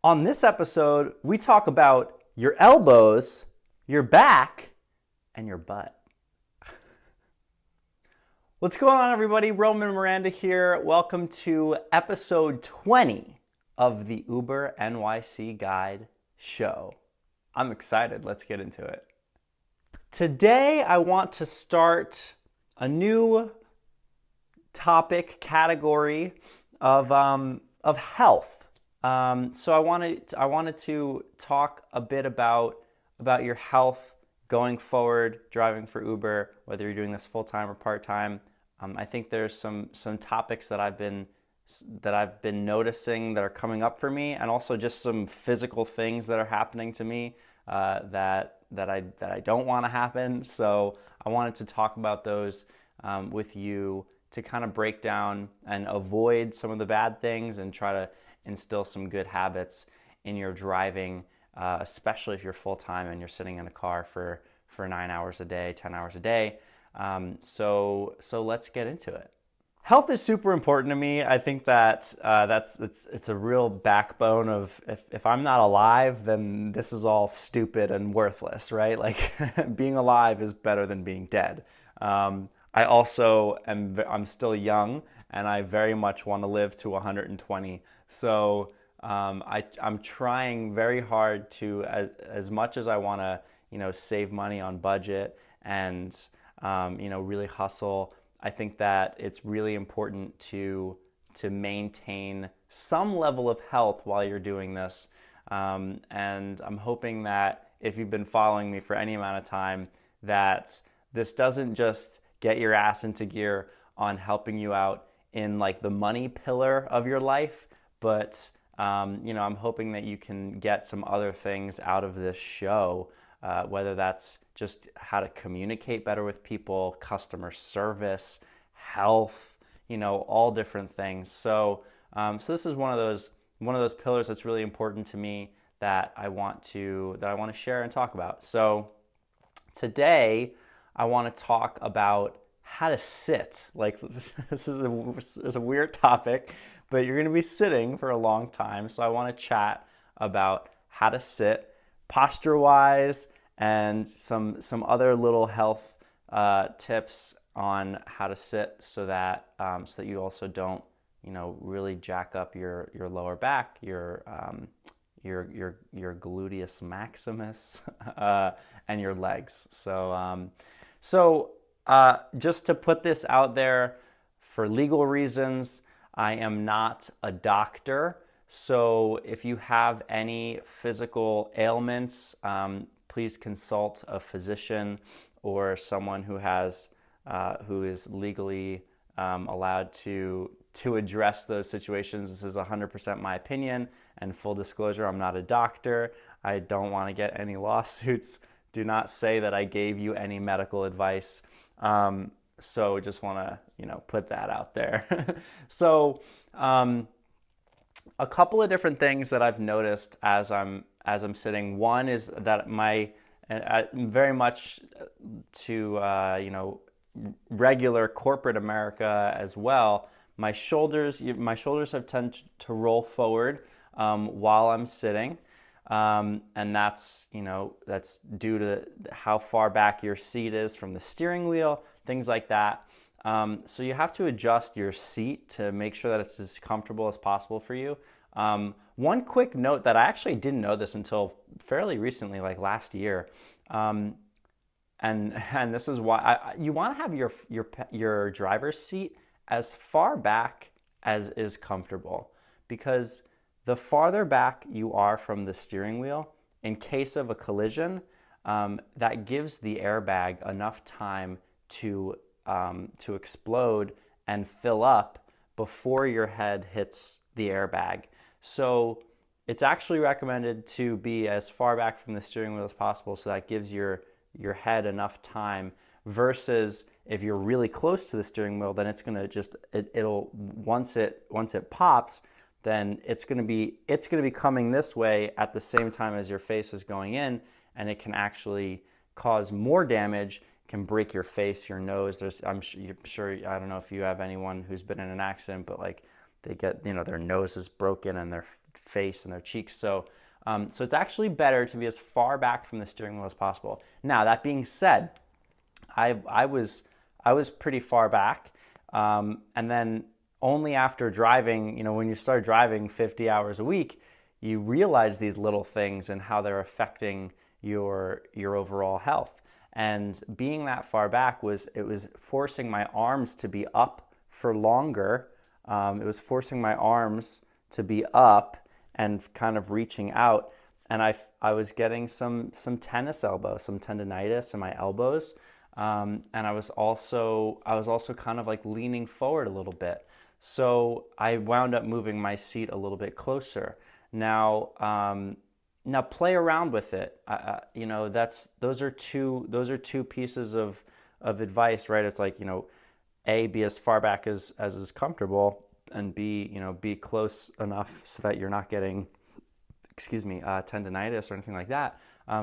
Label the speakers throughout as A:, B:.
A: On this episode, we talk about your elbows, your back, and your butt. What's going on, everybody? Roman Miranda here. Welcome to episode 20 of the Uber NYC Guide show. I'm excited. Let's get into it. Today, I want to start a new topic category of health. So I wanted to talk a bit about your health going forward, driving for Uber, whether you're doing this full time or part time. I think there's some topics that I've been noticing that are coming up for me, and also just some physical things that are happening to me that I don't want to happen. So I wanted to talk about those with you to kind of break down and avoid some of the bad things and try to instill some good habits in your driving, especially if you're full-time and you're sitting in a car for 9 hours a day, 10 hours a day. So let's get into it. Health is super important to me. I think that it's a real backbone of if I'm not alive, then this is all stupid and worthless, right? Like being alive is better than being dead. I also I'm still young, and I very much want to live to 120. So I'm trying very hard to, as much as I want to, save money on budget and really hustle. I think that it's really important to maintain some level of health while you're doing this. And I'm hoping that if you've been following me for any amount of time, that this doesn't just get your ass into gear on helping you out in like the money pillar of your life, but I'm hoping that you can get some other things out of this show, whether that's just how to communicate better with people, customer service, health, all different things. So this is one of those pillars that's really important to me that I want to share and talk about. So today I want to talk about how to sit. Like this is a weird topic, but you're going to be sitting for a long time. So I want to chat about how to sit posture-wise and some other little health tips on how to sit so that you also don't really jack up your lower back, your gluteus maximus, and your legs. So just to put this out there, for legal reasons, I am not a doctor. So if you have any physical ailments, please consult a physician or someone who is legally allowed to address those situations. This is 100% my opinion, and full disclosure, I'm not a doctor. I don't want to get any lawsuits. Do not say that I gave you any medical advice. So just want to, put that out there. So a couple of different things that I've noticed as I'm sitting. One is that very much to regular corporate America as well. My shoulders have tended to roll forward while I'm sitting. And that's due to how far back your seat is from the steering wheel, things like that. So you have to adjust your seat to make sure that it's as comfortable as possible for you. One quick note that I actually didn't know this until fairly recently, like last year, and this is why you want to have your driver's seat as far back as is comfortable, because the farther back you are from the steering wheel, in case of a collision, that gives the airbag enough time to explode and fill up before your head hits the airbag. So it's actually recommended to be as far back from the steering wheel as possible, so that gives your head enough time, versus if you're really close to the steering wheel, then it's going to it'll once it pops, then it's going to be coming this way at the same time as your face is going in, and it can actually cause more damage, can break your face, your nose. I'm sure, I don't know if you have anyone who's been in an accident, but like they get, their nose is broken and their face and their cheeks. So so it's actually better to be as far back from the steering wheel as possible. Now, that being said, I was pretty far back, and then only after driving, when you start driving 50 hours a week, you realize these little things and how they're affecting your overall health. And being that far back was forcing my arms to be up for longer. It was forcing my arms to be up and kind of reaching out. And I was getting some tennis elbow, some tendonitis in my elbows. And I was also kind of like leaning forward a little bit. So I wound up moving my seat a little bit closer. Now play around with it. Those are two pieces of advice, right? It's like, A, be as far back as is comfortable, and B, be close enough so that you're not getting, tendonitis or anything like that.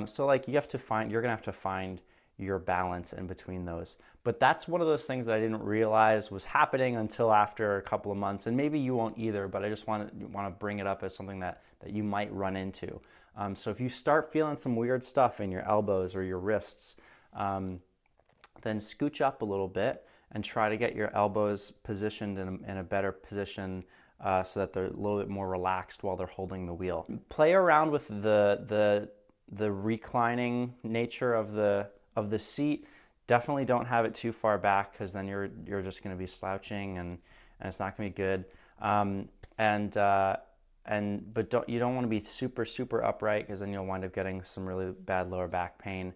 A: So like you're gonna have to find your balance in between those. But that's one of those things that I didn't realize was happening until after a couple of months, and maybe you won't either, but I just want to bring it up as something that you might run into. So if you start feeling some weird stuff in your elbows or your wrists, then scooch up a little bit and try to get your elbows positioned in a better position so that they're a little bit more relaxed while they're holding the wheel. Play around with the reclining nature of the seat. Definitely don't have it too far back, because then you're just going to be slouching and it's not going to be good. But you don't want to be super upright, because then you'll wind up getting some really bad lower back pain.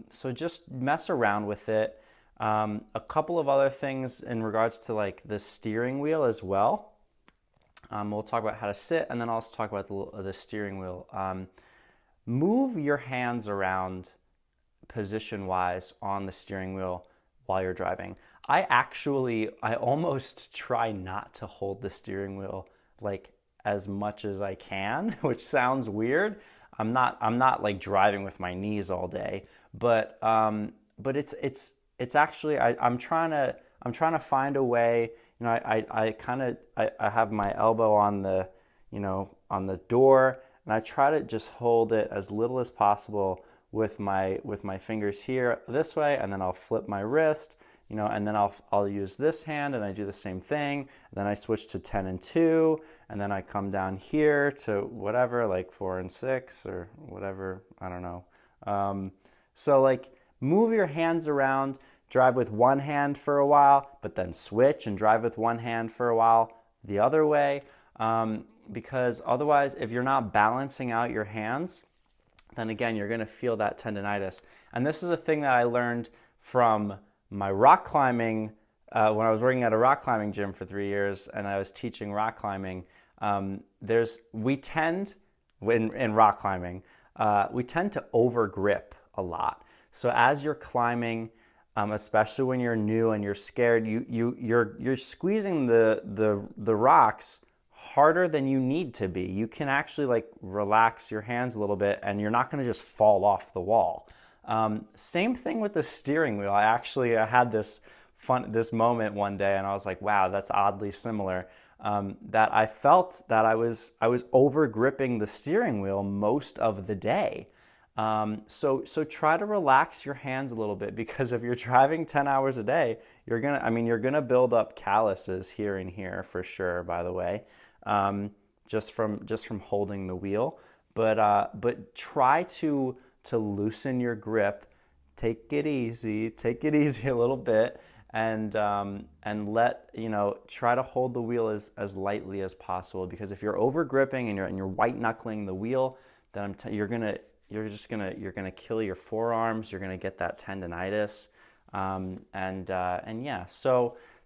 A: So just mess around with it. A couple of other things in regards to like the steering wheel as well. We'll talk about how to sit, and then I'll also talk about the steering wheel. Move your hands around position-wise on the steering wheel while you're driving. I almost try not to hold the steering wheel like as much as I can, which sounds weird. I'm not like driving with my knees all day, but it's actually I'm trying to find a way. I have my elbow on the on the door, and I try to just hold it as little as possible with my fingers here this way, and then I'll flip my wrist, and then I'll use this hand, and I do the same thing. And then I switch to 10 and 2, and then I come down here to whatever, like 4 and 6 or whatever, I don't know. So like move your hands around, drive with one hand for a while, but then switch and drive with one hand for a while the other way. Because otherwise, if you're not balancing out your hands, then again, you're going to feel that tendonitis. And this is a thing that I learned from my rock climbing, when I was working at a rock climbing gym for 3 years and I was teaching rock climbing. We tend, in rock climbing, we tend to over grip a lot. So as you're climbing, especially when you're new and you're scared, you're squeezing the rocks harder than you need to be. You can actually like relax your hands a little bit, and you're not going to just fall off the wall. Same thing with the steering wheel. I had this moment one day, and I was like, wow, that's oddly similar. That I felt that I was over gripping the steering wheel most of the day. So try to relax your hands a little bit, because if you're driving 10 hours a day, you're gonna build up calluses here and here for sure, by the way, just from holding the wheel. But try to loosen your grip. Take it easy a little bit, and try to hold the wheel as lightly as possible, because if you're over gripping and you're white knuckling the wheel, then you're gonna kill your forearms. You're gonna get that tendonitis,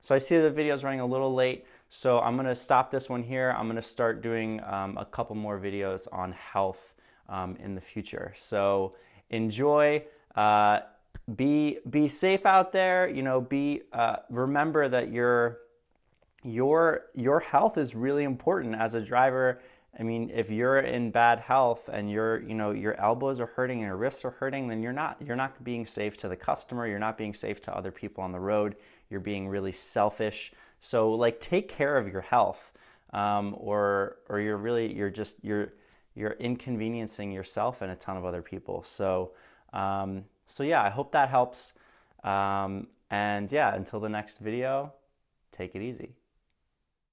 A: So I see the video's running a little late, so I'm gonna stop this one here. I'm gonna start doing a couple more videos on health in the future. So enjoy. Be safe out there. Remember that your health is really important as a driver. I mean, if you're in bad health and your elbows are hurting and your wrists are hurting, then you're not being safe to the customer. You're not being safe to other people on the road. You're being really selfish. So like, take care of your health. or you're inconveniencing yourself and a ton of other people. So yeah, I hope that helps. And yeah, until the next video, take it easy.